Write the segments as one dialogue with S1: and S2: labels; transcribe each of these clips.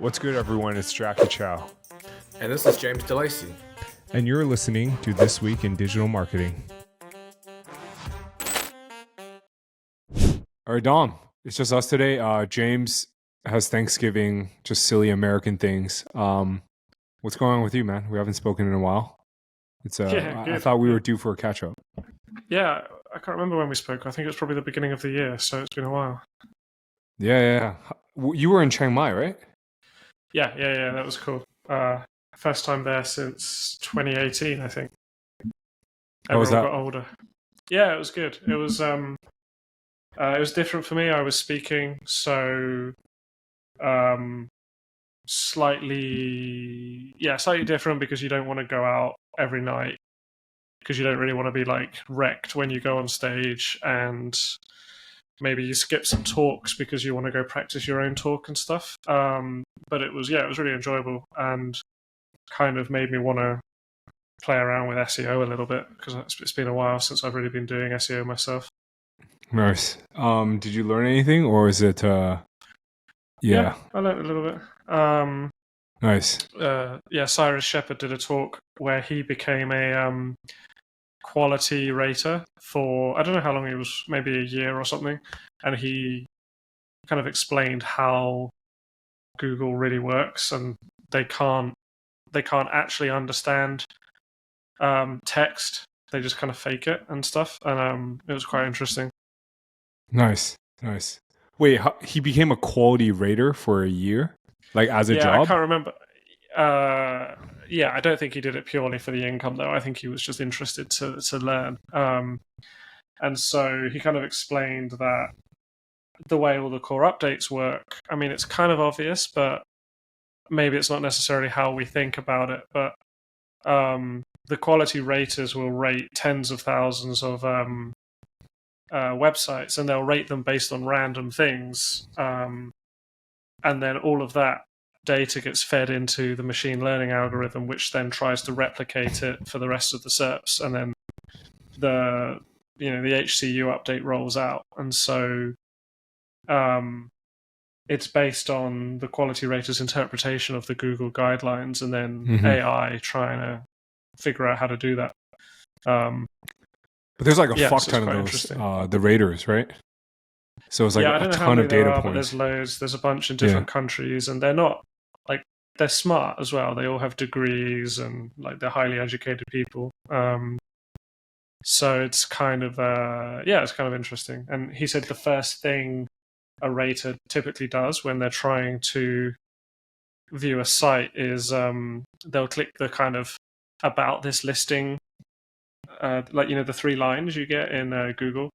S1: What's good, everyone? It's Jackie Chow.
S2: And this is James DeLacy.
S1: And you're listening to This Week in Digital Marketing. All right, Dom, it's just us today. James has Thanksgiving, just silly American things. What's going on with you, man? We haven't spoken in a while. I thought we were due for a catch-up.
S3: Yeah, I can't remember when we spoke. I think it was probably the beginning of the year, so it's been a while.
S1: Yeah. You were in Chiang Mai, right?
S3: Yeah, that was cool. First time there since 2018, I think.
S1: How was that?
S3: Got older. Yeah, it was good. It was different for me. I was speaking, so slightly different because you don't want to go out every night because you don't really want to be like wrecked when you go on stage, and maybe you skip some talks because you want to go practice your own talk and stuff. But it was really enjoyable and kind of made me want to play around with SEO a little bit because it's been a while since I've really been doing SEO myself.
S1: Nice. Did you learn anything, or is it?
S3: Yeah, I learned a little bit.
S1: Nice.
S3: Cyrus Shepherd did a talk where he became a quality rater for, I don't know how long he was, maybe a year or something, and he kind of explained how Google really works, and they can't actually understand text. They just kind of fake it and stuff, and it was quite interesting.
S1: Nice. Wait, he became a quality rater for a year, like as a job?
S3: I can't remember. I don't think he did it purely for the income, though. I think he was just interested to learn. And so he kind of explained that the way all the core updates work, I mean, it's kind of obvious, but maybe it's not necessarily how we think about it. But the quality raters will rate tens of thousands of websites, and they'll rate them based on random things. And then all of that data gets fed into the machine learning algorithm, which then tries to replicate it for the rest of the SERPs, and then the HCU update rolls out, and so it's based on the quality rater's interpretation of the Google guidelines, and then AI trying to figure out how to do that.
S1: But there's like a fuck ton of those, the raters, right? So it's like a ton of data points.
S3: But there's loads. There's a bunch in different countries, and they're not like, they're smart as well. They all have degrees, and like they're highly educated people. So it's kind of it's kind of interesting. And he said the first thing a rater typically does when they're trying to view a site is they'll click the kind of about this listing, the 3 lines you get in Google.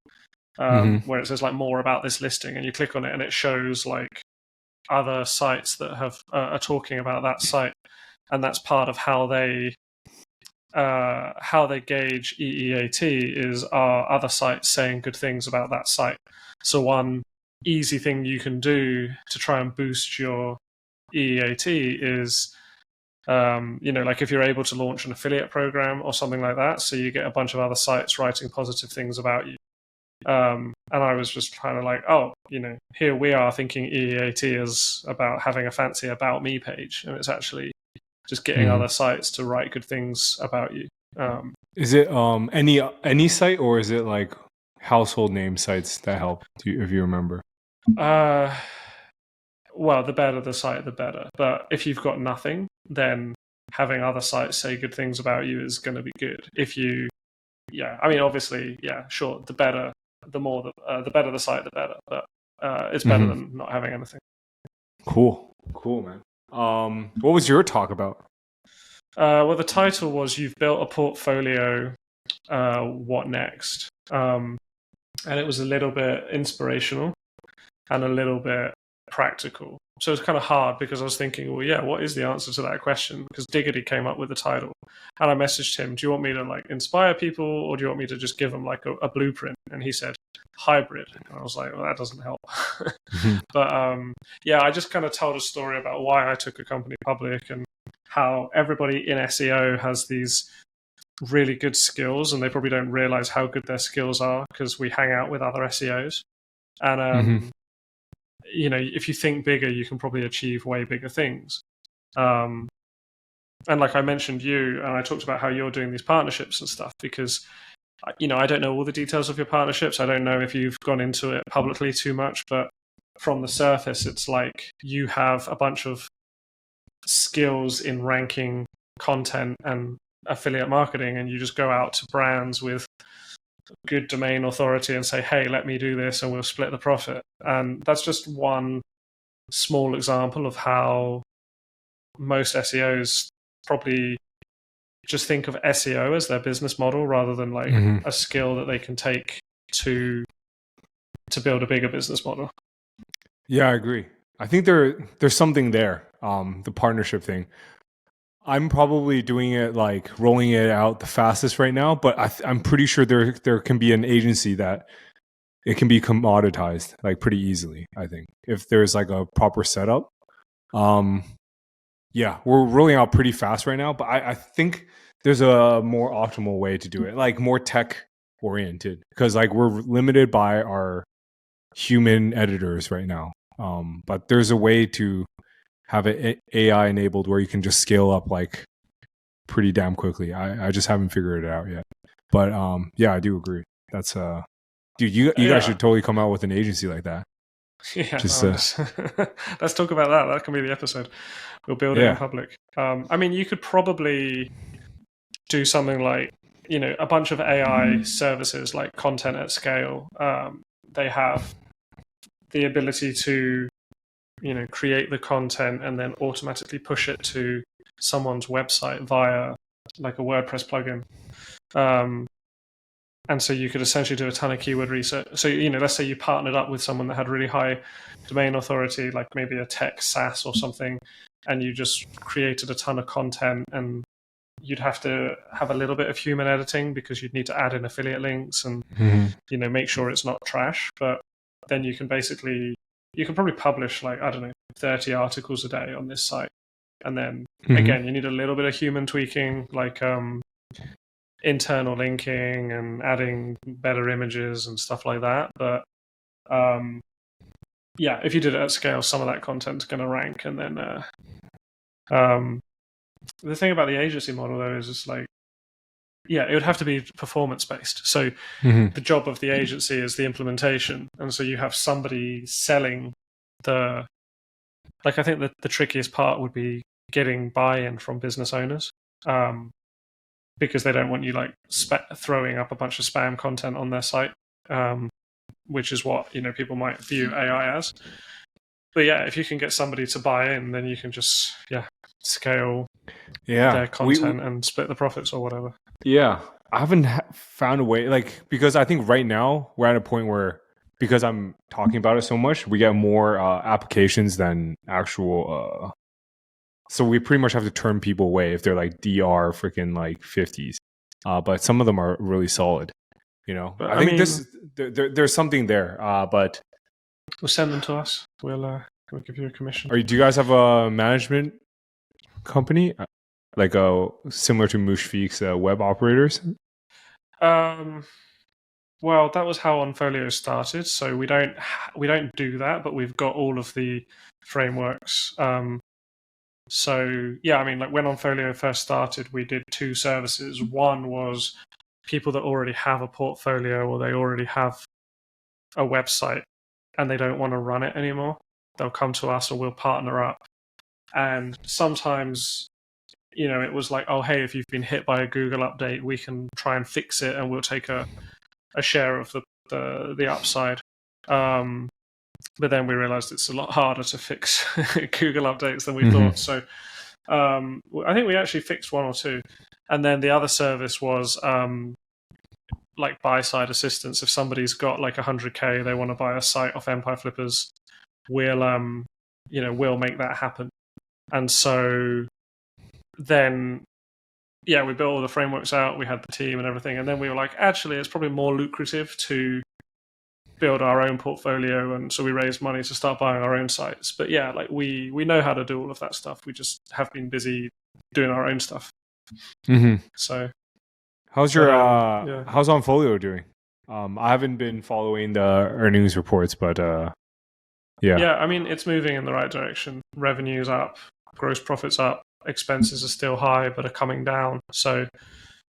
S3: Where it says like more about this listing, and you click on it and it shows like other sites that have are talking about that site, and that's part of how they gauge EEAT is, are other sites saying good things about that site. So one easy thing you can do to try and boost your EEAT is like if you're able to launch an affiliate program or something like that, so you get a bunch of other sites writing positive things about you. And I was just kind of like, here we are thinking EEAT is about having a fancy about me page, and it's actually just getting other sites to write good things about you.
S1: Is it any site, or is it like household name sites that help, if you remember?
S3: Well, the better the site, the better. But if you've got nothing, then having other sites say good things about you is going to be good. If you, obviously, sure, the better. The better the site, the better. But it's better than not having anything.
S1: Cool, man. What was your talk about?
S3: Well, the title was "You've Built a Portfolio. What next?" And it was a little bit inspirational and a little bit practical. So it's kind of hard because I was thinking, well, what is the answer to that question? Because Diggity came up with the title, and I messaged him, do you want me to like inspire people, or do you want me to just give them like a blueprint? And he said hybrid, and I was like, well, that doesn't help. But I just kind of told a story about why I took a company public, and how everybody in SEO has these really good skills, and they probably don't realize how good their skills are because we hang out with other SEOs. And if you think bigger, you can probably achieve way bigger things. And like I mentioned you, and I talked about how you're doing these partnerships and stuff, because I don't know all the details of your partnerships. I don't know if you've gone into it publicly too much, but from the surface, it's like you have a bunch of skills in ranking content and affiliate marketing, and you just go out to brands with good domain authority and say, hey, let me do this and we'll split the profit. And that's just one small example of how most SEOs probably just think of SEO as their business model rather than like a skill that they can take to build a bigger business model.
S1: Yeah, I agree. I think there's something there, the partnership thing. I'm probably doing it, like rolling it out the fastest right now, but I'm pretty sure there can be an agency that it can be commoditized like pretty easily, I think, if there's like a proper setup. Yeah, we're rolling out pretty fast right now, but I think there's a more optimal way to do it, like more tech oriented, because like we're limited by our human editors right now. But there's a way to have it AI enabled where you can just scale up like pretty damn quickly. I just haven't figured it out yet. But yeah, I do agree. That's dude, you guys should totally come out with an agency like that.
S3: Yeah, let's talk about that. That can be the episode. We'll build it in public. I mean, you could probably do something like, a bunch of AI services like Content at Scale. They have the ability to, create the content and then automatically push it to someone's website via like a WordPress plugin. And so you could essentially do a ton of keyword research. So, let's say you partnered up with someone that had really high domain authority, like maybe a tech SaaS or something, and you just created a ton of content, and you'd have to have a little bit of human editing because you'd need to add in affiliate links and, make sure it's not trash. But then you can probably publish like, I don't know, 30 articles a day on this site. And then again, you need a little bit of human tweaking, like, internal linking and adding better images and stuff like that. But if you did it at scale, some of that content's going to rank. And then the thing about the agency model, though, is it's like, it would have to be performance based. So the job of the agency is the implementation, and so you have somebody selling I think that the trickiest part would be getting buy-in from business owners. Because they don't want you like throwing up a bunch of spam content on their site, which is what people might view AI as. But if you can get somebody to buy in, then you can just scale their content and split the profits or whatever. Yeah,
S1: I haven't found a way, like, because I think right now we're at a point where, because I'm talking about it so much, we get more applications than actual. So we pretty much have to turn people away if they're like DR freaking like 50s. But some of them are really solid, But I think there's something there. But
S3: we'll send them to us. We'll give you a commission.
S1: Do you guys have a management company, like similar to Mushfiq's web operators?
S3: Well, that was how OnFolio started. So we don't do that, but we've got all of the frameworks. So, I mean, like when OnFolio first started, we did two services. One was people that already have a portfolio or they already have a website and they don't want to run it anymore. They'll come to us or we'll partner up. And sometimes, it was like, oh, hey, if you've been hit by a Google update, we can try and fix it and we'll take a share of the upside. But then we realized it's a lot harder to fix Google updates than we thought. So I think we actually fixed one or two. And then the other service was like buy-side assistance. If somebody's got like 100K, they want to buy a site off Empire Flippers, we'll make that happen. And so then, we built all the frameworks out. We had the team and everything. And then we were like, actually, it's probably more lucrative to build our own portfolio, and so we raised money to start buying our own sites. But like we know how to do all of that stuff. We just have been busy doing our own stuff. So
S1: how's your how's OnFolio doing? I haven't been following the earnings reports, but
S3: Yeah, I mean, it's moving in the right direction. Revenue's up, gross profits up, expenses are still high but are coming down. So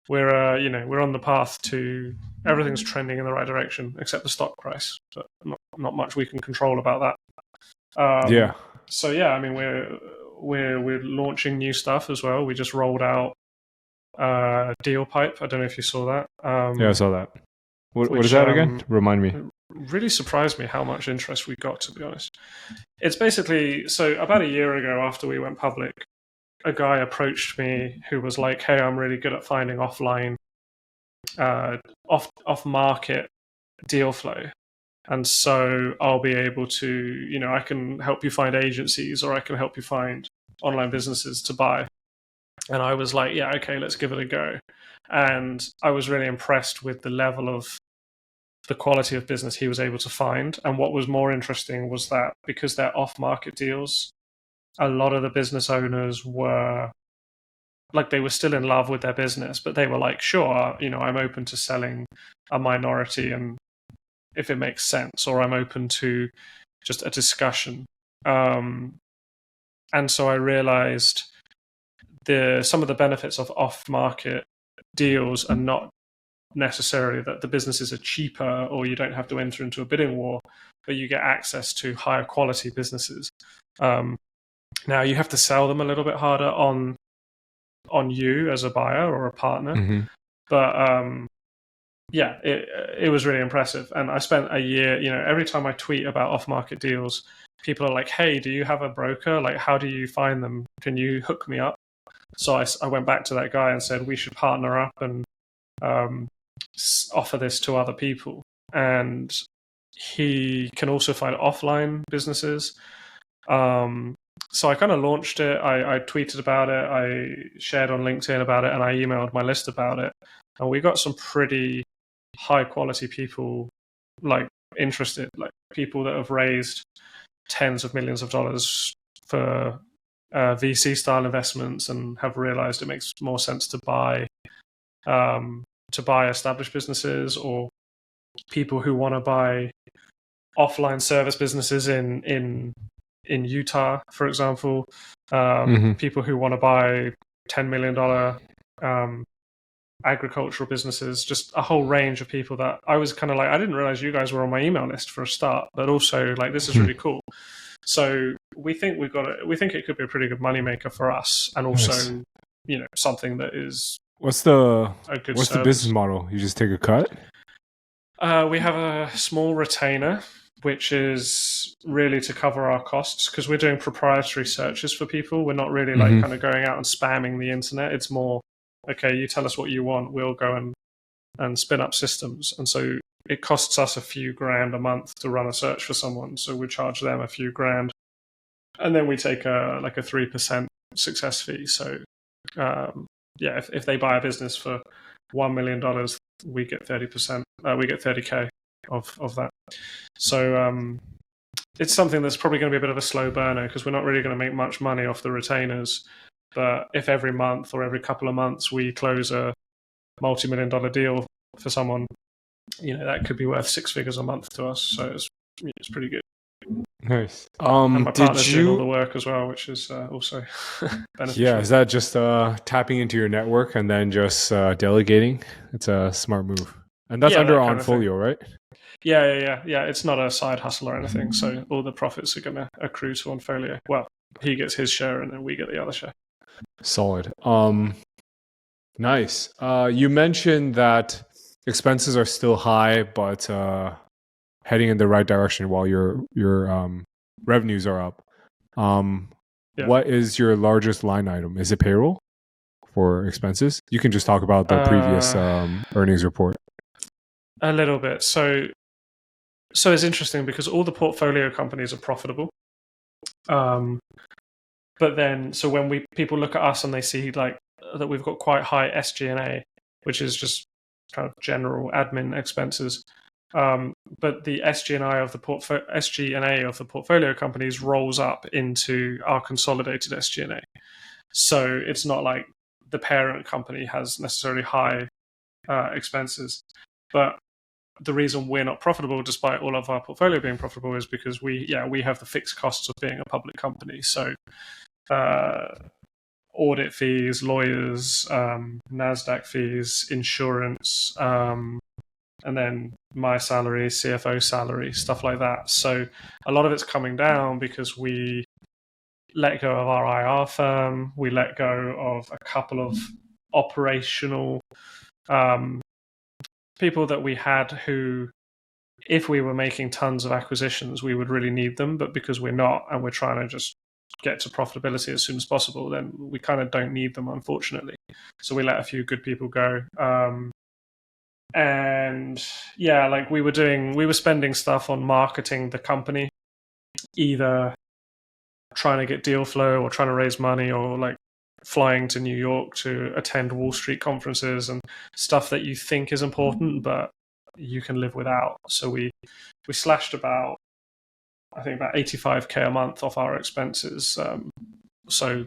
S3: we're on the path to everything's trending in the right direction except the stock price. But not much we can control about that.
S1: Yeah.
S3: So yeah, I mean, we're launching new stuff as well. We just rolled out Deal Pipe. I don't know if you saw that.
S1: Yeah, I saw that. What is that again? Remind me.
S3: Really surprised me how much interest we got, to be honest. It's basically, so about a year ago after we went public, a guy approached me who was like, hey, I'm really good at finding offline, off-market deal flow. And so I'll be able to, I can help you find agencies or I can help you find online businesses to buy. And I was like, yeah, okay, let's give it a go. And I was really impressed with the level of the quality of business he was able to find. And what was more interesting was that because they're off-market deals, a lot of the business owners were like, they were still in love with their business, but they were like, sure, I'm open to selling a minority and if it makes sense, or I'm open to just a discussion. And so I realized some of the benefits of off-market deals are not necessarily that the businesses are cheaper or you don't have to enter into a bidding war, but you get access to higher quality businesses. Now you have to sell them a little bit harder on you as a buyer or a partner,
S1: Mm-hmm.
S3: but yeah, it was really impressive. And I spent a year, every time I tweet about off-market deals, people are like, hey, do you have a broker? Like, how do you find them? Can you hook me up? So I went back to that guy and said, we should partner up and offer this to other people. And he can also find offline businesses. So I kind of launched it. I tweeted about it. I shared on LinkedIn about it, and I emailed my list about it. And we got some pretty high quality people like interested, like people that have raised tens of millions of dollars for VC style investments and have realized it makes more sense to buy established businesses, or people who want to buy offline service businesses in Utah, for example. People who want to buy $10 million agricultural businesses, just a whole range of people that I was kind of like, I didn't realize you guys were on my email list for a start, but also like, this is really cool. So we think it could be a pretty good moneymaker for us, and also, nice. Something that is
S1: what's the
S3: service.
S1: The business model? You just take a cut?
S3: We have a small retainer, which is really to cover our costs because we're doing proprietary searches for people. We're not really like kind of going out and spamming the internet. It's more, okay, you tell us what you want, we'll go and spin up systems. And so it costs us a few grand a month to run a search for someone. So we charge them a few grand. And then we take a 3% success fee. So if they buy a business for $1 million, we get 30%. We get 30K of that. So it's something that's probably going to be a bit of a slow burner because we're not really going to make much money off the retainers. But if every month or every couple of months we close a multi-million-dollar deal for someone, that could be worth 6 figures a month to us. So it's pretty good.
S1: Nice.
S3: And my partner's doing all the work as well, which is also beneficial.
S1: Yeah, is that just tapping into your network and then just delegating? It's a smart move. And that's under OnFolio, right?
S3: Yeah. It's not a side hustle or anything. So all the profits are going to accrue to OnFolio. Well, he gets his share and then we get the other share.
S1: Solid. Nice. You mentioned that expenses are still high, but heading in the right direction while your revenues are up. What is your largest line item? Is it payroll for expenses? You can just talk about the previous earnings report.
S3: A little bit. So it's interesting because all the portfolio companies are profitable. But then, so when people look at us and they see like that we've got quite high SG&A, which is just kind of general admin expenses. But the SG&A of the portfolio companies rolls up into our consolidated SG&A. So it's not like the parent company has necessarily high expenses. But the reason we're not profitable, despite all of our portfolio being profitable, is because we have the fixed costs of being a public company. So audit fees, lawyers, NASDAQ fees, insurance, and then my salary, CFO salary, stuff like that. So a lot of it's coming down because we let go of our IR firm. We let go of a couple of operational people that we had who, if we were making tons of acquisitions, we would really need them. But because we're not, and we're trying to just get to profitability as soon as possible, then we kind of don't need them, unfortunately. So we let a few good people go. And yeah, like we were spending stuff on marketing the company, either trying to get deal flow or trying to raise money, or like flying to New York to attend Wall Street conferences and stuff that you think is important, but you can live without. So we slashed about 85K a month off our expenses. So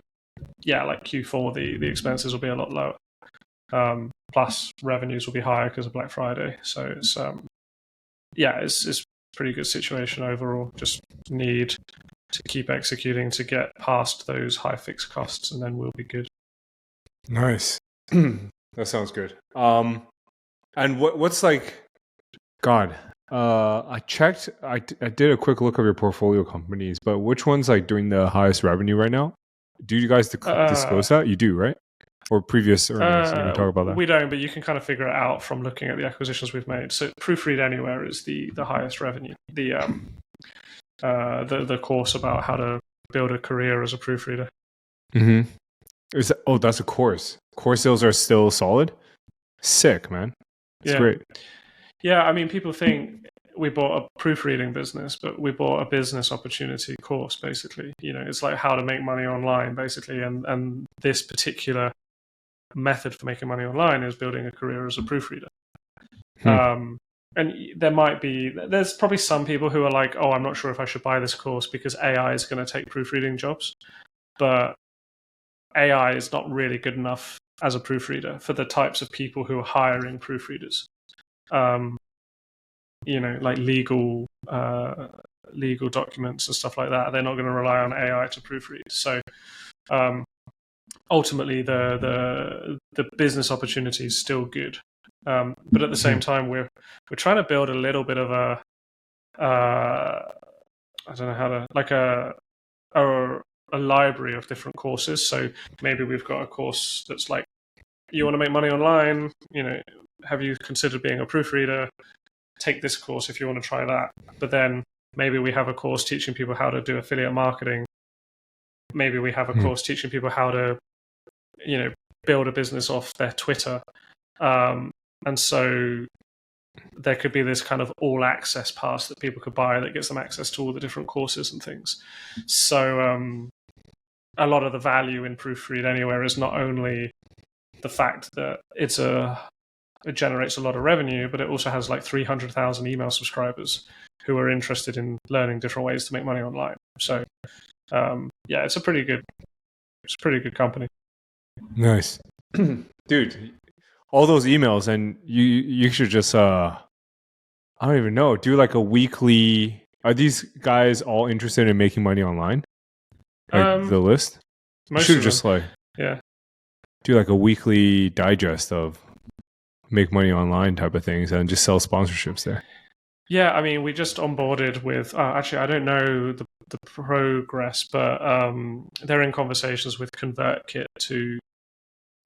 S3: yeah, like Q4, the expenses will be a lot lower. Plus revenues will be higher because of Black Friday. So it's it's a pretty good situation overall. Just need to keep executing to get past those high fixed costs, and then we'll be good.
S1: Nice. That sounds good. And what's like, God, I checked, I did a quick look of your portfolio companies, but which one's like doing the highest revenue right now? Do you guys disclose that? You do, right? Or previous earnings? You can talk about that.
S3: We don't, but you can kind of figure it out from looking at the acquisitions we've made. So Proofread Anywhere is the highest revenue. The course about how to build a career as a proofreader.
S1: Mm-hmm. That's a course. Course sales are still solid. Sick, man. It's great.
S3: Yeah, I mean, people think we bought a proofreading business, but we bought a business opportunity course, basically. You know, it's like how to make money online, basically. And this particular method for making money online is building a career as a proofreader. And there's probably some people who are like, oh, I'm not sure if I should buy this course because AI is going to take proofreading jobs. But AI is not really good enough as a proofreader for the types of people who are hiring proofreaders. You know, like legal documents and stuff like that. They're not going to rely on AI to proofread. So ultimately, the business opportunity is still good. But at the same time, we're trying to build a little bit of a I don't know how to, like a library of different courses. So maybe we've got a course that's like, you want to make money online, you know, have you considered being a proofreader? Take this course if you want to try that. But then maybe we have a course teaching people how to do affiliate marketing. Maybe we have a course teaching people how to, you know, build a business off their Twitter. And so there could be this kind of all access pass that people could buy that gets them access to all the different courses and things. So a lot of the value in Proofread Anywhere is not only the fact that it generates a lot of revenue, but it also has like 300,000 email subscribers who are interested in learning different ways to make money online. So it's a pretty good company.
S1: Nice. Dude, all those emails, and you should just I don't even know, do like a weekly. Are these guys all interested in making money online? Like the list? You should just like do like a weekly digest of make money online type of things and just sell sponsorships there.
S3: Yeah, I mean, we just onboarded with, actually, I don't know the progress, but they're in conversations with ConvertKit to,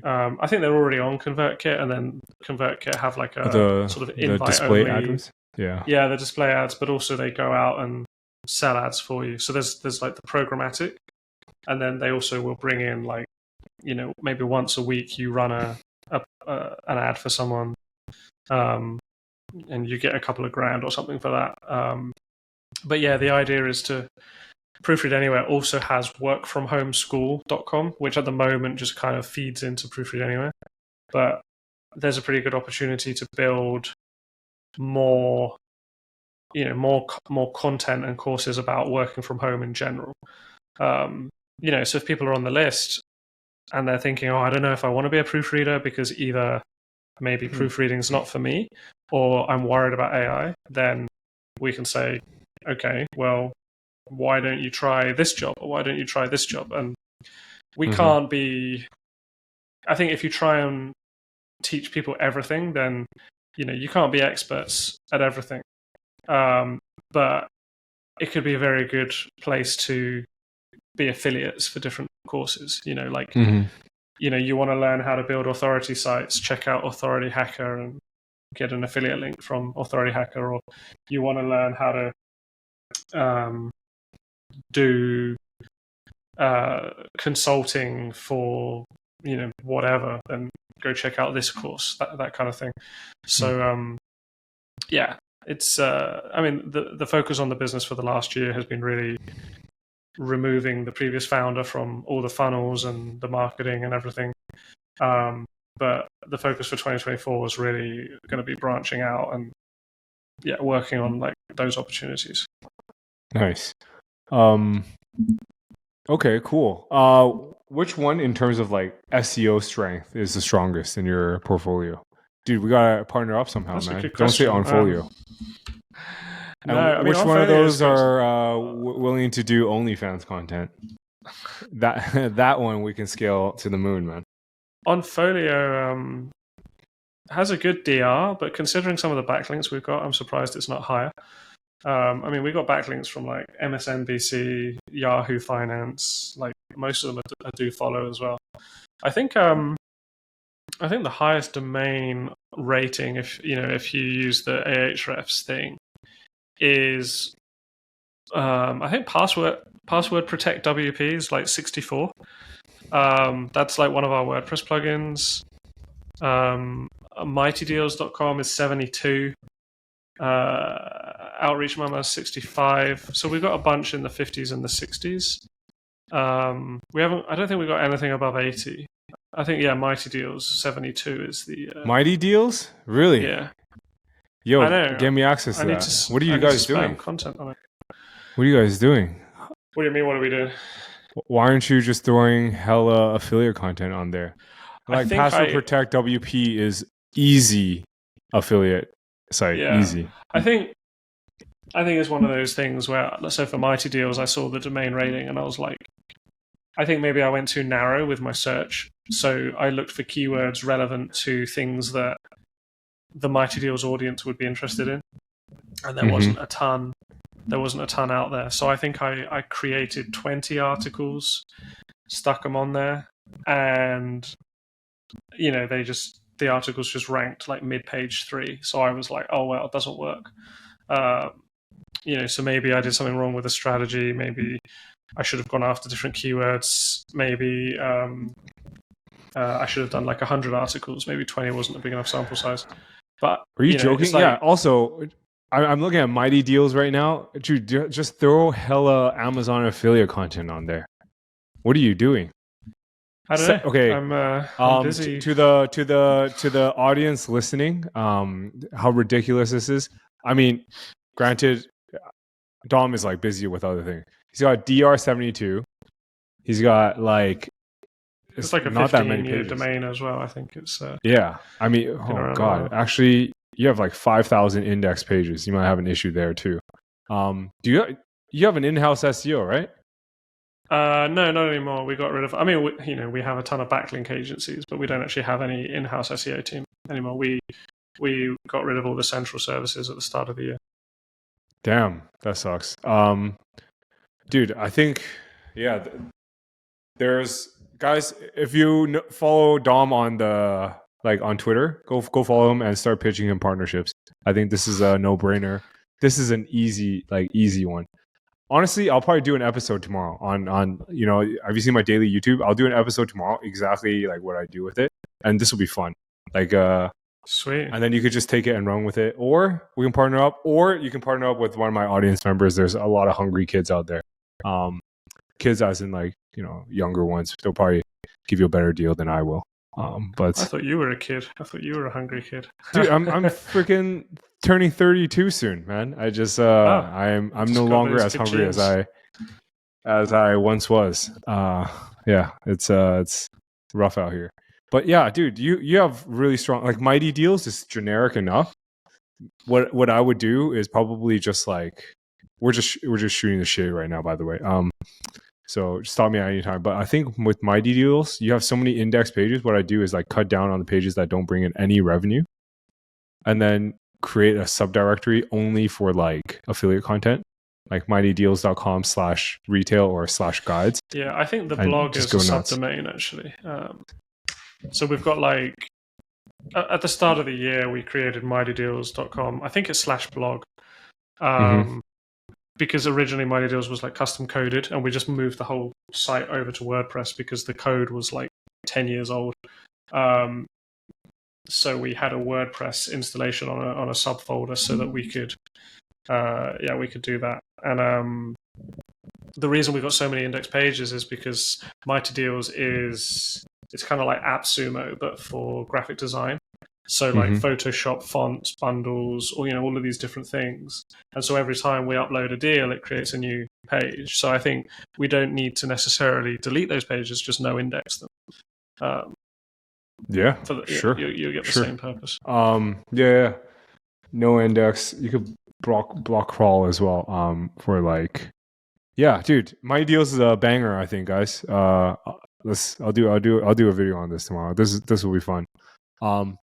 S3: I think they're already on ConvertKit, and then ConvertKit have like a sort of invite
S1: display
S3: only.
S1: ads? Yeah,
S3: the display ads, but also they go out and sell ads for you. So there's like the programmatic, and then they also will bring in like, you know, maybe once a week you run an ad for someone, and you get a couple of grand or something for that. But yeah, the idea is to Proofread Anywhere also has workfromhomeschool.com, which at the moment just kind of feeds into Proofread Anywhere. But there's a pretty good opportunity to build more content and courses about working from home in general. You know, so if people are on the list and they're thinking, oh, I don't know if I want to be a proofreader because either maybe proofreading's not for me, or I'm worried about AI, then we can say, okay, well, why don't you try this job, or why don't you try this job? And we can't be. I think if you try and teach people everything, then you can't be experts at everything. But it could be a very good place to be affiliates for different courses. You want to learn how to build authority sites, check out Authority Hacker and get an affiliate link from Authority Hacker, or you want to learn how to do consulting for whatever, then go check out this course, that kind of thing. So it's the focus on the business for the last year has been really removing the previous founder from all the funnels and the marketing and everything. But the focus for 2024 was really going to be branching out and working on like those opportunities.
S1: Nice. Okay, cool. Which one in terms of like SEO strength is the strongest in your portfolio? Dude, we gotta partner up somehow,
S3: That's
S1: man. Don't say OnFolio. Which one of those are willing to do OnlyFans content? That one we can scale to the moon, man.
S3: OnFolio has a good DR, but considering some of the backlinks we've got, I'm surprised it's not higher. We got backlinks from like MSNBC, Yahoo Finance, like most of them are do follow as well. I think the highest domain rating, if you use the Ahrefs thing, is I think password protect WP is like 64. That's like one of our WordPress plugins. MightyDeals.com is 72. Outreach Mama is 65. So we've got a bunch in the 50s and the 60s. I don't think we've got anything above 80. I think Mighty Deals 72 is the
S1: Mighty Deals? Really?
S3: Yeah.
S1: Yo,
S3: I know.
S1: give me access to that. What are you guys doing?
S3: Content on it.
S1: What are you guys doing?
S3: What do you mean? What are we doing?
S1: Why aren't you just throwing hella affiliate content on there? Like Password Protect WP is easy affiliate site.
S3: Yeah.
S1: Easy.
S3: I think it's one of those things where, let's say for Mighty Deals, I saw the domain rating and I was like, I think maybe I went too narrow with my search. So I looked for keywords relevant to things that the Mighty Deals audience would be interested in. And there wasn't a ton. There wasn't a ton out there. So I think I created 20 articles, stuck them on there, and the articles just ranked like mid-page 3. So I was like, oh well, it doesn't work. So maybe I did something wrong with the strategy. Maybe I should have gone after different keywords. Maybe I should have done like 100 articles. Maybe 20 wasn't a big enough sample size. But
S1: are you joking? Like, yeah. Also, I'm looking at Mighty Deals right now. Dude, just throw hella Amazon affiliate content on there. What are you doing?
S3: I don't know.
S1: Okay.
S3: I'm busy.
S1: To the audience listening, how ridiculous this is. I mean, granted, Dom is like busy with other things. He's got DR72. He's got like
S3: it's like a
S1: not that many
S3: year
S1: pages.
S3: domain as well. I think it's
S1: yeah. I mean, oh god, actually, you have like 5,000 index pages. You might have an issue there too. Do you have an in-house SEO, right?
S3: No, not anymore. We got rid of. I mean, we have a ton of backlink agencies, but we don't actually have any in-house SEO team anymore. We got rid of all the central services at the start of the year.
S1: Damn, that sucks. Dude, I think there's guys. If you follow Dom on on Twitter, go follow him and start pitching him partnerships. I think this is a no-brainer. This is an easy one. Honestly, I'll probably do an episode tomorrow on have you seen my daily YouTube? I'll do an episode tomorrow exactly like what I do with it, and this will be fun. Like
S3: sweet.
S1: And then you could just take it and run with it, or we can partner up, or you can partner up with one of my audience members. There's a lot of hungry kids out there. Kids as in like, younger ones. They'll probably give you a better deal than I will. But
S3: I thought you were a kid. I thought you were a hungry kid.
S1: Dude, I'm freaking turning 32 soon, man. I just I'm no longer as hungry as I once was. Yeah, it's rough out here. But yeah, dude, you have really strong, like Mighty Deals is generic enough. What I would do is probably just like we're just shooting the shit right now, by the way. So just stop me at any time. But I think with Mighty Deals, you have so many index pages. What I do is like cut down on the pages that don't bring in any revenue, and then create a subdirectory only for like affiliate content, like mightydeals.com/retail or /guides.
S3: Yeah, I think the blog is a subdomain actually. So we've got like at the start of the year we created mightydeals.com. I think it's /blog. Because originally Mighty Deals was like custom coded, and we just moved the whole site over to WordPress because the code was like 10 years old. So we had a WordPress installation on a subfolder so that we could do that. And the reason we've got so many index pages is because Mighty Deals it's kind of like AppSumo but for graphic design. So like Photoshop fonts, bundles, or all of these different things. And so every time we upload a deal, it creates a new page. So I think we don't need to necessarily delete those pages, just no index them.
S1: Sure.
S3: You get the same purpose.
S1: Yeah. No index. You could block crawl as well. For like, yeah, dude, Mighty Deals is a banger. I think, guys. I'll do a video on this tomorrow. This will be fun.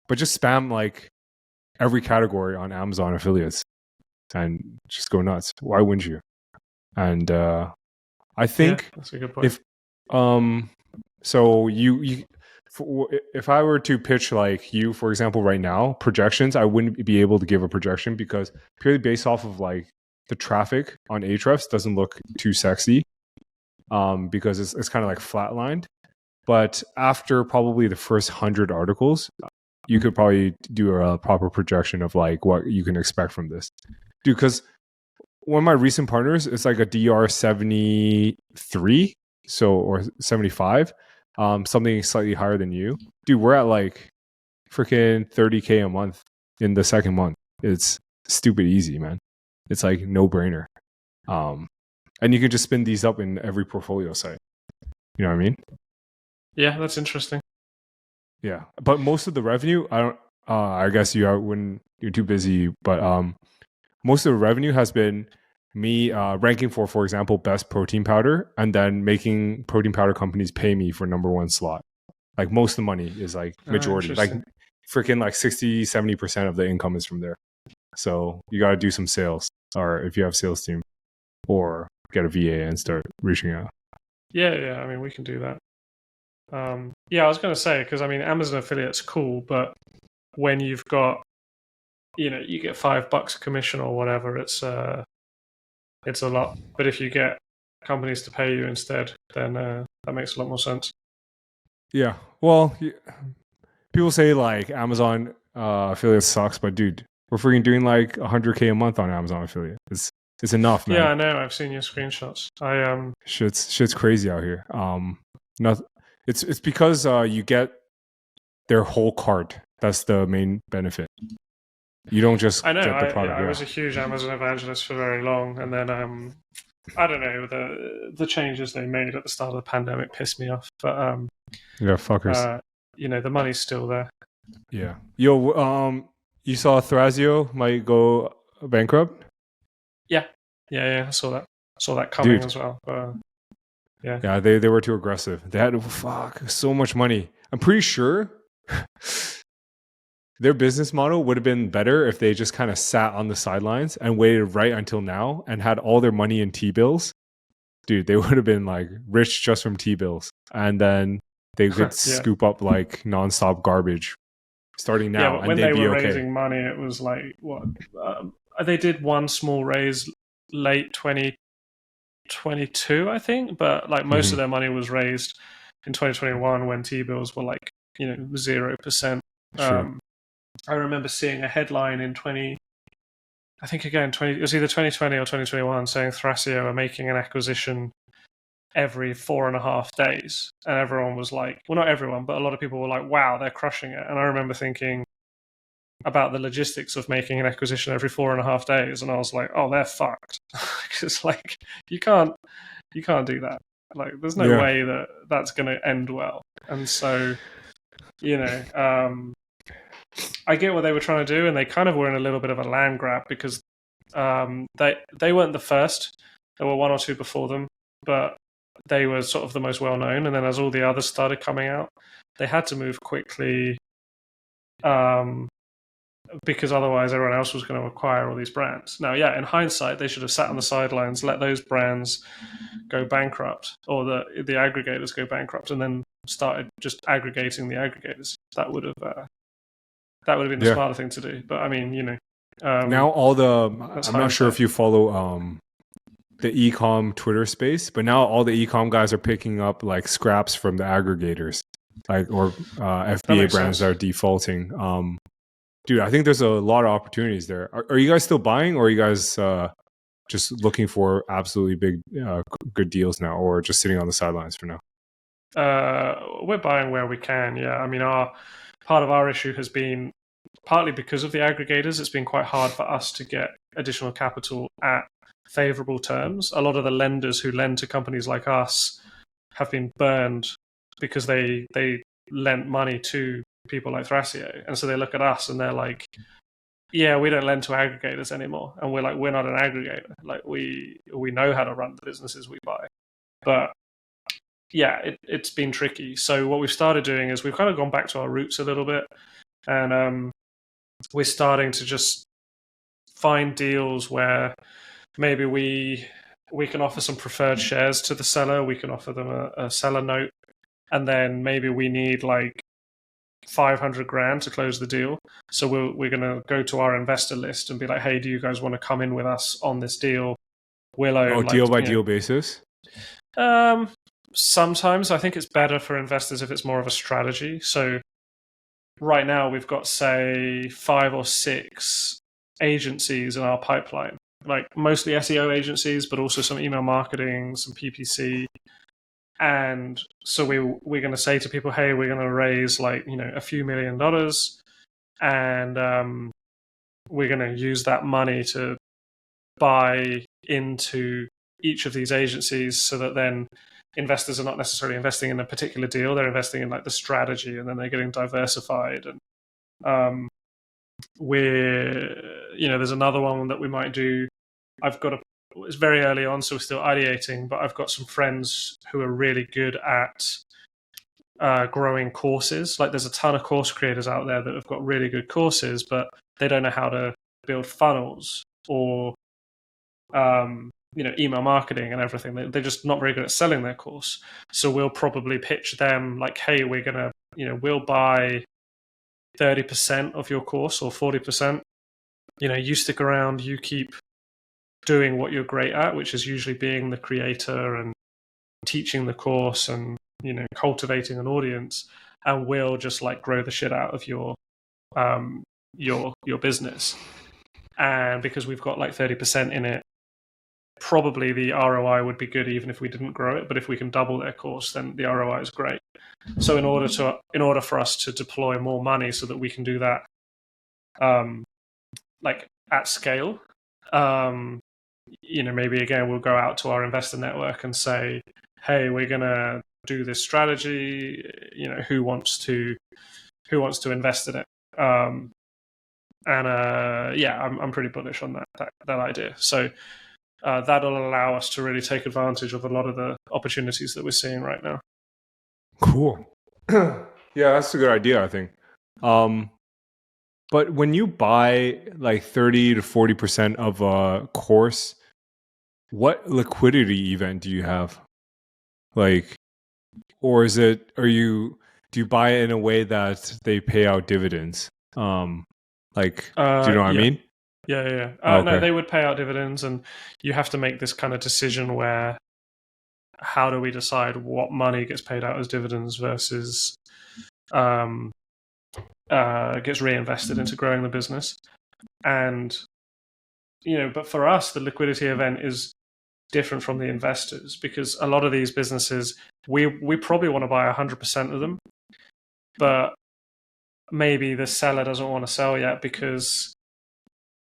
S1: But just spam like every category on Amazon affiliates and just go nuts. Why wouldn't you? And I think
S3: that's a good point.
S1: If I were to pitch like you, for example, right now, projections, I wouldn't be able to give a projection because purely based off of like the traffic on Ahrefs doesn't look too sexy because it's kind of like flatlined. But after probably the first 100 articles, you could probably do a proper projection of like what you can expect from this. Dude, because one of my recent partners, it's like a DR 73, or 75, something slightly higher than you. Dude, we're at like freaking 30K a month in the second month. It's stupid easy, man. It's like no brainer. And you can just spin these up in every portfolio site. You know what I mean?
S3: Yeah, that's interesting.
S1: Yeah, but most of the revenue, I don't. I guess you are when you're too busy. But most of the revenue has been me ranking for example, best protein powder, and then making protein powder companies pay me for #1 slot. Like most of the money is like majority, like freaking like 60-70% of the income is from there. So you got to do some sales, or if you have sales team, or get a VA and start reaching out.
S3: Yeah. I mean, we can do that. I was going to say, because I mean, Amazon affiliate's cool, but when you've got, you get $5 commission or whatever, it's a lot. But if you get companies to pay you instead, then that makes a lot more sense. Yeah.
S1: Well, people say like Amazon affiliate sucks, but dude, we're freaking doing like 100K a month on Amazon affiliate. It's enough, man.
S3: Yeah, I know. I've seen your screenshots.
S1: Shit's crazy out here. It's because you get their whole cart. That's the main benefit. You don't just get the product.
S3: I was a huge Amazon evangelist for very long, and then I don't know, the changes they made at the start of the pandemic pissed me off. But
S1: fuckers.
S3: The money's still there.
S1: Yeah. Yo, you saw Thrasio might go bankrupt?
S3: Yeah. I saw that coming, dude, as well.
S1: Yeah, they were too aggressive. They had so much money. I'm pretty sure their business model would have been better if they just kind of sat on the sidelines and waited right until now and had all their money in T-bills. Dude, they would have been like rich just from T-bills. And then they could scoop up like nonstop garbage starting now.
S3: But when they were raising money, it was like, what? They did one small raise late 2022, I think, but like most of their money was raised in 2021 when T-bills were like 0%.
S1: Sure.
S3: I remember seeing a headline in it was either 2020 or 2021 saying Thrasio are making an acquisition every 4.5 days, and everyone was like, well, not everyone, but a lot of people were like, wow, they're crushing it. And I remember thinking about the logistics of making an acquisition every 4.5 days, and I was like, oh, they're fucked. Because like you can't do that. Like there's no way that's going to end well. And so I get what they were trying to do, and they kind of were in a little bit of a land grab because they weren't the first. There were one or two before them, but they were sort of the most well known. And then as all the others started coming out, they had to move quickly because otherwise everyone else was going to acquire all these brands. Now, yeah, in hindsight, they should have sat on the sidelines, let those brands go bankrupt, or the aggregators go bankrupt, and then started just aggregating the aggregators. That would have been the smarter thing to do. But I mean,
S1: now all I'm not sure if you follow the e-com Twitter space, but now all the e-com guys are picking up like scraps from the aggregators, or FBA brands that are defaulting. Dude, I think there's a lot of opportunities there. Are you guys still buying, or are you guys just looking for absolutely big, good deals now, or just sitting on the sidelines for now?
S3: We're buying where we can. Yeah, I mean, part of our issue has been partly because of the aggregators. It's been quite hard for us to get additional capital at favorable terms. A lot of the lenders who lend to companies like us have been burned because they lent money to people like Thrasio, and so they look at us and they're like, yeah, we don't lend to aggregators anymore. And we're like, we're not an aggregator. Like, we know how to run the businesses we buy. But yeah, it's been tricky. So what we've started doing is we've kind of gone back to our roots a little bit, and we're starting to just find deals where maybe we can offer some preferred shares to the seller. We can offer them a seller note, and then maybe we need like 500 grand to close the deal. So we're going to go to our investor list and be like, hey, do you guys want to come in with us on this deal? We'll own
S1: deal by deal basis?
S3: Sometimes I think it's better for investors if it's more of a strategy. So right now we've got, say, 5 or 6 agencies in our pipeline, like mostly SEO agencies, but also some email marketing, some PPC. And so we're going to say to people, hey, we're going to raise a few $1 million, and we're going to use that money to buy into each of these agencies, so that then investors are not necessarily investing in a particular deal; they're investing in like the strategy, and then they're getting diversified. And there's another one that we might do. It's very early on, so we're still ideating, but I've got some friends who are really good at growing courses. Like, there's a ton of course creators out there that have got really good courses, but they don't know how to build funnels or email marketing and everything. They're just not very good at selling their course. So we'll probably pitch them like, hey, we're gonna, we'll buy 30% of your course or 40%. You stick around, you keep doing what you're great at, which is usually being the creator and teaching the course and cultivating an audience, and we'll just like grow the shit out of your business. And because we've got like 30% in it, probably the ROI would be good even if we didn't grow it. But if we can double their course, then the ROI is great. So in order for us to deploy more money so that we can do that like at scale, maybe again we'll go out to our investor network and say, hey, we're gonna do this strategy, who wants to invest in it? I'm pretty bullish on that idea. So that'll allow us to really take advantage of a lot of the opportunities that we're seeing right now.
S1: Cool. Yeah, that's a good idea, I think. But when you buy like 30 to 40% of a course, what liquidity event do you have? Like, or is it, do you buy it in a way that they pay out dividends? Do you know what I mean?
S3: Yeah.
S1: Okay.
S3: No, they would pay out dividends, and you have to make this kind of decision where, how do we decide what money gets paid out as dividends versus gets reinvested into growing the business. And but for us, the liquidity event is different from the investors, because a lot of these businesses, we probably want to buy 100% of them, but maybe the seller doesn't want to sell yet, because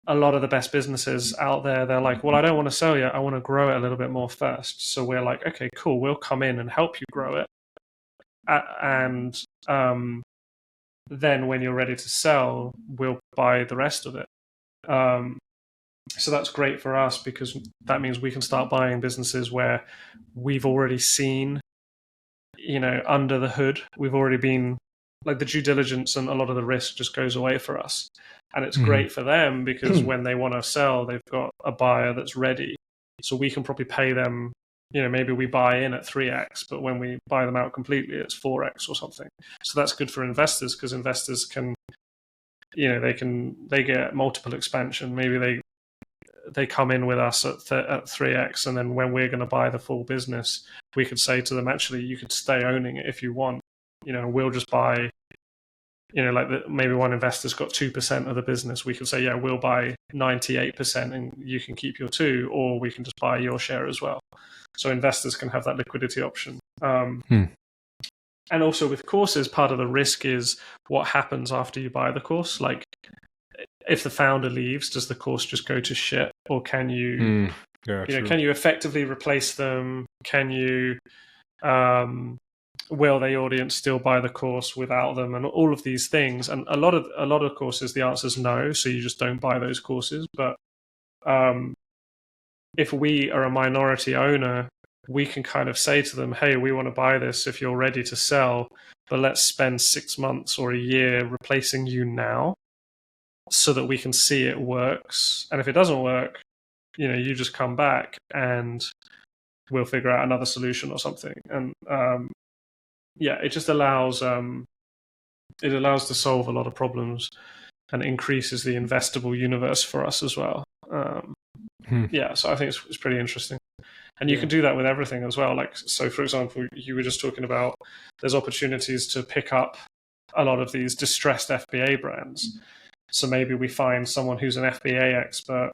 S3: a lot of the best businesses out there, they're like, well, I don't want to sell yet, I want to grow it a little bit more first. So we're like, okay, cool, we'll come in and help you grow it, and then when you're ready to sell, we'll buy the rest of it. So that's great for us because that means we can start buying businesses where we've already seen, under the hood. We've already been, like, the due diligence and a lot of the risk just goes away for us. And it's great for them because when they want to sell, they've got a buyer that's ready. So we can probably pay them, maybe we buy in at 3x, but when we buy them out completely, it's 4x or something. So that's good for investors because investors can, they get multiple expansion. Maybe they come in with us at 3x, and then when we're going to buy the full business, we could say to them, actually, you could stay owning it if you want. We'll just buy, maybe one investor's got 2% of the business. We could say, yeah, we'll buy 98% and you can keep your 2%, or we can just buy your share as well. So investors can have that liquidity option. And also with courses, part of the risk is what happens after you buy the course. Like, if the founder leaves, does the course just go to shit, or can you, can you effectively replace them? Can you, will the audience still buy the course without them, and all of these things? And a lot of courses, the answer is no. So you just don't buy those courses. But if we are a minority owner, we can kind of say to them, hey, we want to buy this if you're ready to sell, but let's spend 6 months or a year replacing you now, so that we can see it works. And if it doesn't work, you just come back and we'll figure out another solution or something. And it just allows to solve a lot of problems and increases the investable universe for us as well. So I think it's pretty interesting. And you can do that with everything as well. Like, so for example, you were just talking about there's opportunities to pick up a lot of these distressed FBA brands. So maybe we find someone who's an FBA expert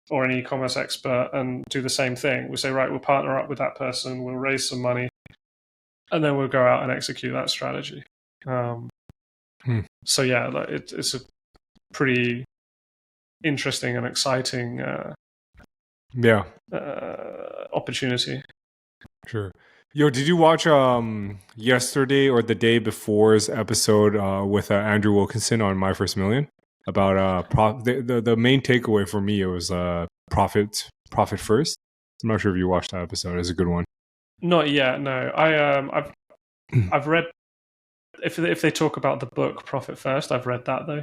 S3: or an e-commerce expert and do the same thing. We say, right, we'll partner up with that person, we'll raise some money, and then we'll go out and execute that strategy. So yeah, it's a pretty interesting and exciting opportunity.
S1: Sure. Yo, did you watch yesterday or the day before's episode with Andrew Wilkinson on My First Million about the main takeaway for me, it was profit first. I'm not sure if you watched that episode. It's a good one.
S3: Not yet, no. I've read, if they talk about the book Profit First, I've read that though.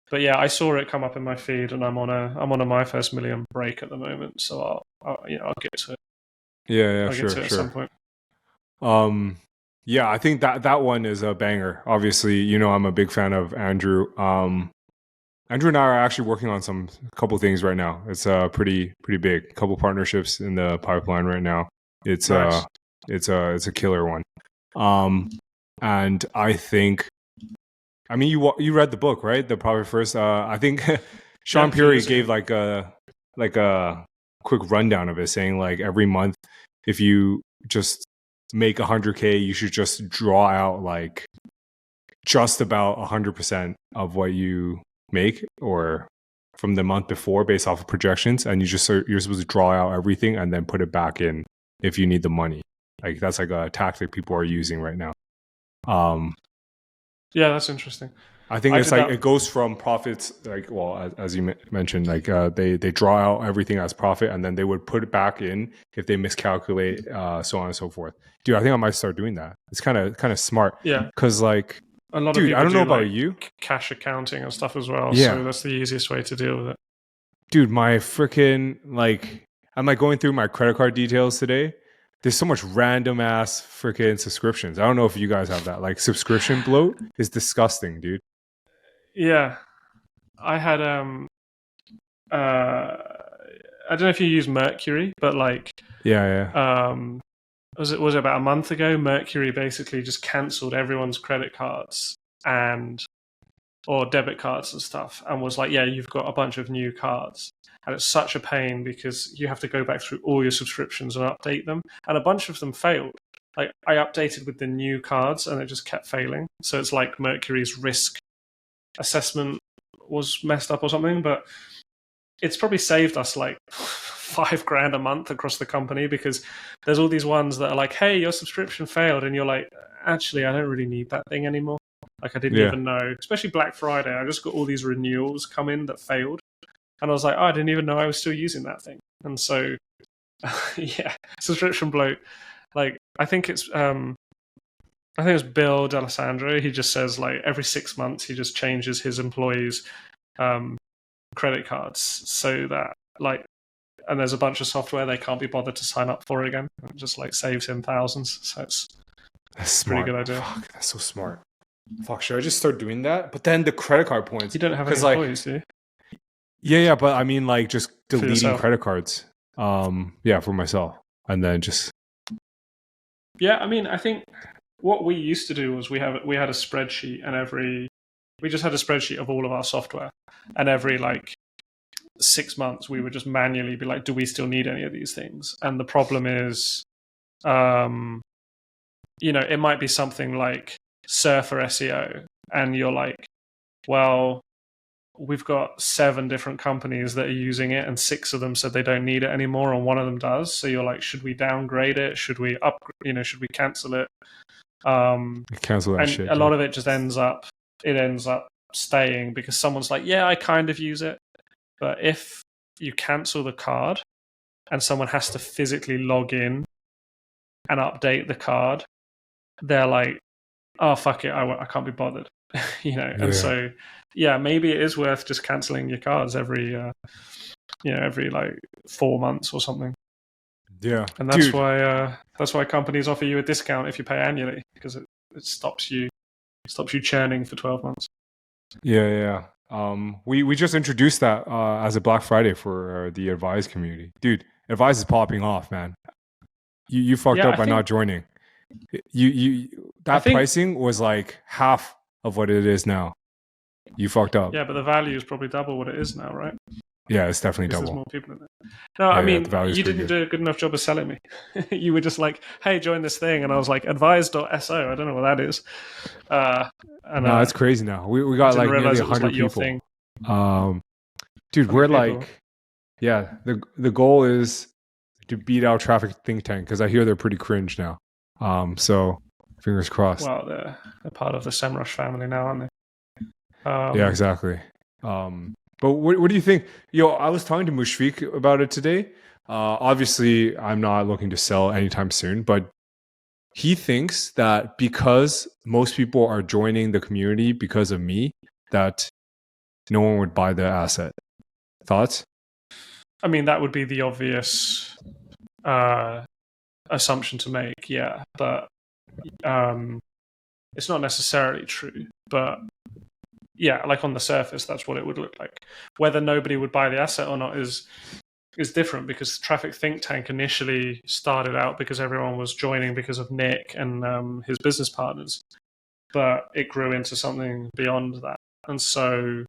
S3: But yeah, I saw it come up in my feed, and I'm on a My First Million break at the moment, so I'll get to it.
S1: Yeah,
S3: I'll get to it at some point.
S1: Yeah, I think that one is a banger. Obviously, I'm a big fan of Andrew. Andrew and I are actually working on a couple things right now. It's pretty big. Couple partnerships in the pipeline right now. It's nice. It's a killer one. And I think, I mean, you read the book, right? The Profit First. I think Sean Puri gave like a quick rundown of it, saying like every month, if you just make 100K, you should just draw out like just about 100% of what you make, or from the month before, based off of projections, and you're supposed to draw out everything and then put it back in if you need the money. Like, that's like a tactic people are using right now.
S3: Yeah, that's interesting.
S1: I think it's like it goes from profits, like, well, as you mentioned, like they draw out everything as profit, and then they would put it back in if they miscalculate, so on and so forth. Dude, I think I might start doing that. It's kind of smart.
S3: Yeah,
S1: because like,
S3: a lot
S1: dude,
S3: of people
S1: I don't know about
S3: like
S1: you,
S3: cash accounting and stuff as well.
S1: Yeah.
S3: So that's the easiest way to deal with it.
S1: Dude, my freaking, like, I'm like going through my credit card details today. There's so much random ass freaking subscriptions. I don't know if you guys have that. Like, subscription bloat is disgusting, dude.
S3: Yeah, I had I don't know if you use Mercury, but like, was it about a month ago? Mercury basically just cancelled everyone's credit cards or debit cards and stuff, and was like, yeah, you've got a bunch of new cards. And it's such a pain because you have to go back through all your subscriptions and update them. And a bunch of them failed. Like, I updated with the new cards and it just kept failing. So it's like Mercury's risk assessment was messed up or something. But it's probably saved us like $5,000 a month across the company, because there's all these ones that are like, hey, your subscription failed. And you're like, actually, I don't really need that thing anymore. Like I didn't even know, especially Black Friday, I just got all these renewals come in that failed. And I was like, oh, I didn't even know I was still using that thing. And so, yeah, subscription bloat. Like, I think it's Bill D'Alessandro. He just says like every 6 months he just changes his employees' credit cards so that like, and there's a bunch of software they can't be bothered to sign up for again. It just like saves him thousands. So that's a pretty good idea.
S1: Fuck, that's so smart. Fuck, should I just start doing that? But then the credit card points.
S3: You don't have any employees, do you?
S1: Yeah, but I mean, like, just deleting credit cards. For myself, and then just.
S3: Yeah, I mean, I think what we used to do was we had a spreadsheet, and we just had a spreadsheet of all of our software, and every like 6 months we would just manually be like, do we still need any of these things? And the problem is, it might be something like Surfer SEO, and you're like, well, we've got 7 different companies that are using it, and 6 of them said they don't need it anymore, and 1 of them does. So you're like, should we downgrade it? Should we should we cancel it?
S1: Cancel that shit.
S3: A lot of it just ends up staying because someone's like, yeah, I kind of use it. But if you cancel the card and someone has to physically log in and update the card, they're like, oh, fuck it, I can't be bothered. And so, yeah, maybe it is worth just canceling your cards every like 4 months or something.
S1: Yeah.
S3: And that's why companies offer you a discount if you pay annually, because it stops you churning for 12 months.
S1: Yeah. We just introduced that as a Black Friday for the Advise community. Dude, Advise is popping off, man. You fucked up by not joining. Pricing was like half of what it is now. You fucked up.
S3: Yeah, but the value is probably double what it is now, right?
S1: Yeah, it's definitely double.
S3: There's more people in it. No, I mean, you didn't do a good enough job of selling me. You were just like, hey, join this thing. And I was like, advise.so. I don't know what that is.
S1: No, it's crazy now. We got like nearly 100 people. Dude, we're like, yeah, the goal is to beat out Traffic Think Tank, because I hear they're pretty cringe now. So fingers crossed.
S3: Well, they're part of the SEMrush family now, aren't they?
S1: Yeah, exactly. But what do you think? I was talking to Mushfiq about it today. Obviously, I'm not looking to sell anytime soon, but he thinks that because most people are joining the community because of me, that no one would buy the asset. Thoughts?
S3: I mean, that would be the obvious assumption to make, yeah. But it's not necessarily true. But yeah, like on the surface, that's what it would look like. Whether nobody would buy the asset or not is different, because Traffic Think Tank initially started out because everyone was joining because of Nick and his business partners. But it grew into something beyond that. And so,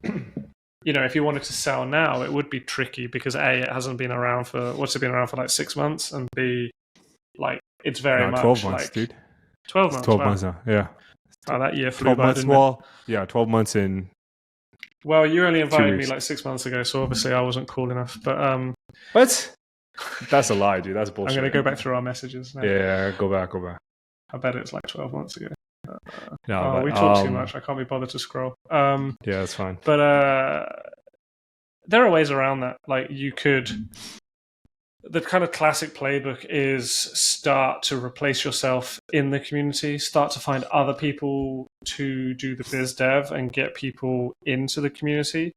S3: if you wanted to sell now, it would be tricky because A, it hasn't been around for, what's it been around for, like 6 months? And B, like, it's very much
S1: 12 months,
S3: like,
S1: dude.
S3: 12 months.
S1: 12 months now, yeah.
S3: Oh, that year flew
S1: 12
S3: by,
S1: months,
S3: didn't it?
S1: 12 months in.
S3: Well, you only invited me like 6 months ago, so obviously I wasn't cool enough. But
S1: what? That's a lie, dude. That's bullshit.
S3: I'm going to go back through our messages now.
S1: Yeah, go back.
S3: I bet it's like 12 months ago.
S1: We
S3: talk too much. I can't be bothered to scroll.
S1: Yeah, that's fine.
S3: But there are ways around that. Like you could. The kind of classic playbook is start to replace yourself in the community, start to find other people to do the biz dev and get people into the community.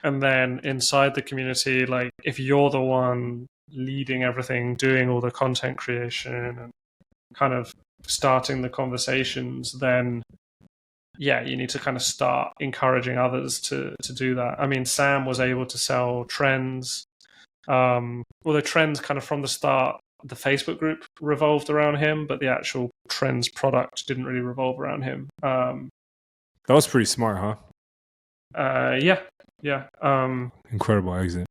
S3: And then inside the community, like if you're the one leading everything, doing all the content creation and kind of starting the conversations, then yeah, you need to kind of start encouraging others to do that. I mean, Sam was able to sell trends. Although trends kind of from the start, the Facebook group revolved around him, but the actual trends product didn't really revolve around him.
S1: That was pretty smart, huh?
S3: Yeah.
S1: Incredible exit.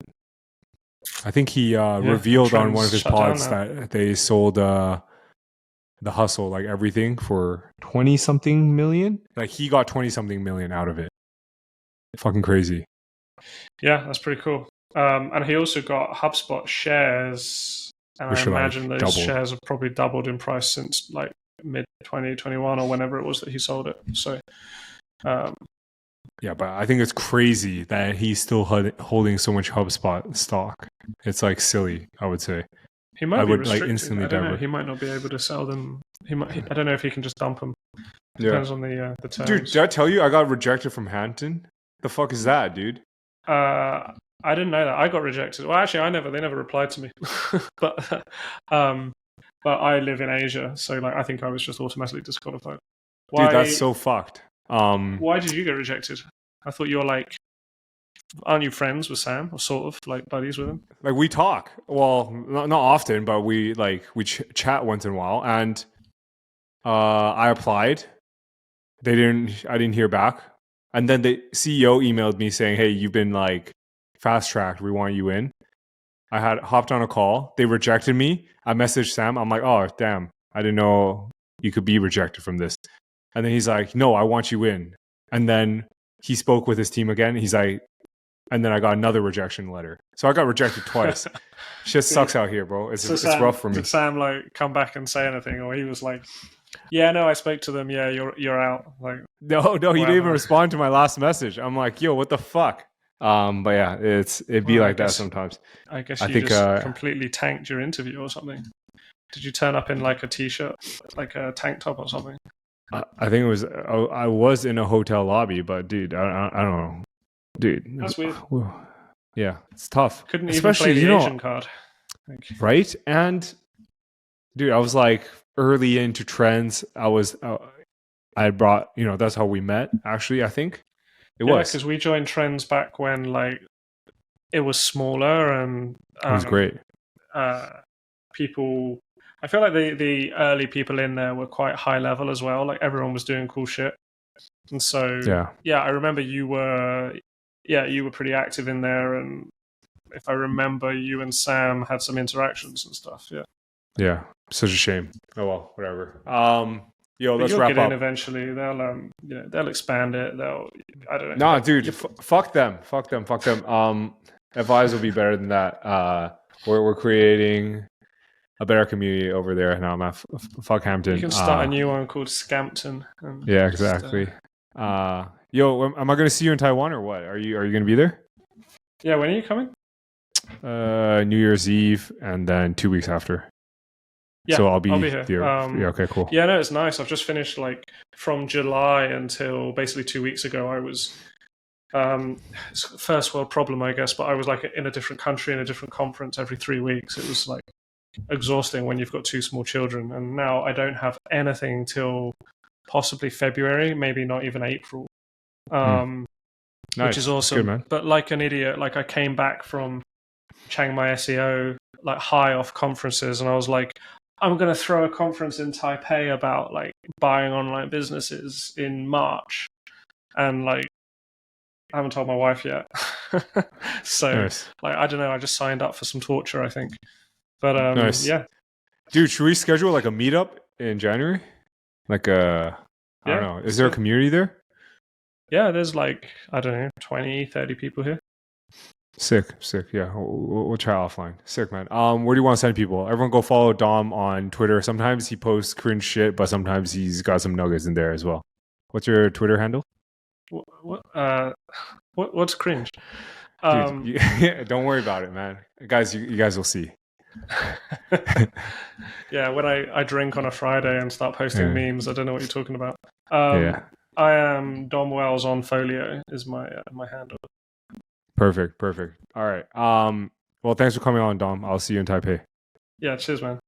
S1: I think he revealed on one of his pods that they sold the hustle, like everything, for 20-something million. Like he got 20-something million out of it. Fucking crazy.
S3: Yeah, that's pretty cool. And he also got HubSpot shares, and I imagine those shares have probably doubled in price since like mid 2021 or whenever it was that he sold it. So,
S1: yeah, but I think it's crazy that he's still holding so much HubSpot stock. It's like silly, I would say.
S3: He might
S1: I
S3: be
S1: would
S3: restricted.
S1: like instantly
S3: I don't know.
S1: divert.
S3: He might not be able to sell them. I don't know if he can just dump them.
S1: Yeah.
S3: Depends on the terms.
S1: Dude, did I tell you I got rejected from Hampton? The fuck is that, dude?
S3: I didn't know that. I got rejected. Well, actually, they never replied to me. but I live in Asia, so like I think I was just automatically disqualified.
S1: Dude, that's so fucked.
S3: Why did you get rejected? I thought you were like, aren't you friends with Sam, or sort of like buddies with him?
S1: Like we talk. Well, not often, but we chat once in a while. And I applied. I didn't hear back. And then the CEO emailed me saying, "Hey, you've been like fast tracked. We want you in." I had hopped on a call. They rejected me. I messaged Sam. I'm like, "Oh, damn. I didn't know you could be rejected from this." And then he's like, "No, I want you in." And then he spoke with his team again. He's like, and then I got another rejection letter. So I got rejected twice. Shit sucks out here, bro. It's rough for me.
S3: Did Sam like come back and say anything, or he was like, "Yeah, no, I spoke to them. Yeah, you're out." Like,
S1: no, he didn't even respond to my last message. I'm like, "Yo, what the fuck?" But yeah, it'd be like that sometimes.
S3: I guess you just completely tanked your interview or something. Did you turn up in like a t-shirt, like a tank top or something?
S1: I think it was. I was in a hotel lobby, but dude, I don't know, dude.
S3: That's weird.
S1: Yeah, it's tough.
S3: Couldn't especially even play the Asian card,
S1: right? And dude, I was like early into trends. I brought, that's how we met. Actually, I think it was
S3: because we joined trends back when like it was smaller and
S1: it was great.
S3: People. I feel like the early people in there were quite high level as well. Like everyone was doing cool shit. And so, yeah, I remember you were pretty active in there. And if I remember, you and Sam had some interactions and stuff. Yeah.
S1: Yeah. Such a shame. Oh, well, whatever. Let's
S3: you'll
S1: wrap
S3: get
S1: up.
S3: In eventually. They'll expand it. I don't know.
S1: Nah, dude, fuck them. Advise will be better than that. We're creating a better community over there. No, I'm at fuck Hampton.
S3: You can start a new one called Scampton.
S1: Yeah, exactly. Am I going to see you in Taiwan or what? Are you going to be there?
S3: Yeah, when are you coming?
S1: New Year's Eve and then 2 weeks after.
S3: Yeah,
S1: so I'll be
S3: here.
S1: Yeah, okay, cool.
S3: Yeah, no, it's nice. I've just finished like from July until basically 2 weeks ago. I was it's a first world problem, I guess, but I was like in a different country in a different conference every 3 weeks. It was like exhausting when you've got two small children, and now I don't have anything till possibly February, maybe not even April.
S1: Nice.
S3: Which is awesome.
S1: Good, man.
S3: But like an idiot, like I came back from Chiang Mai SEO, like high off conferences, and I was like, I'm going to throw a conference in Taipei about like buying online businesses in March. And like, I haven't told my wife yet. So
S1: nice.
S3: Like, I don't know. I just signed up for some torture, I think. But
S1: nice.
S3: Yeah.
S1: Dude, should we schedule like a meetup in January? Like I don't know. Is there a community there?
S3: Yeah, there's like, I don't know, 20, 30 people here.
S1: Sick. Yeah, we'll try offline. Sick, man. Where do you want to send people? Everyone go follow Dom on Twitter. Sometimes he posts cringe shit, but sometimes he's got some nuggets in there as well. What's your Twitter handle?
S3: What's cringe?
S1: Dude, don't worry about it, man. Guys, you guys will see.
S3: Yeah, when I drink on a Friday and start posting memes, I don't know what you're talking about. I am Dom Wells on Folio is my handle.
S1: Perfect. All right. Well, thanks for coming on, Dom. I'll see you in Taipei.
S3: Yeah, cheers, man.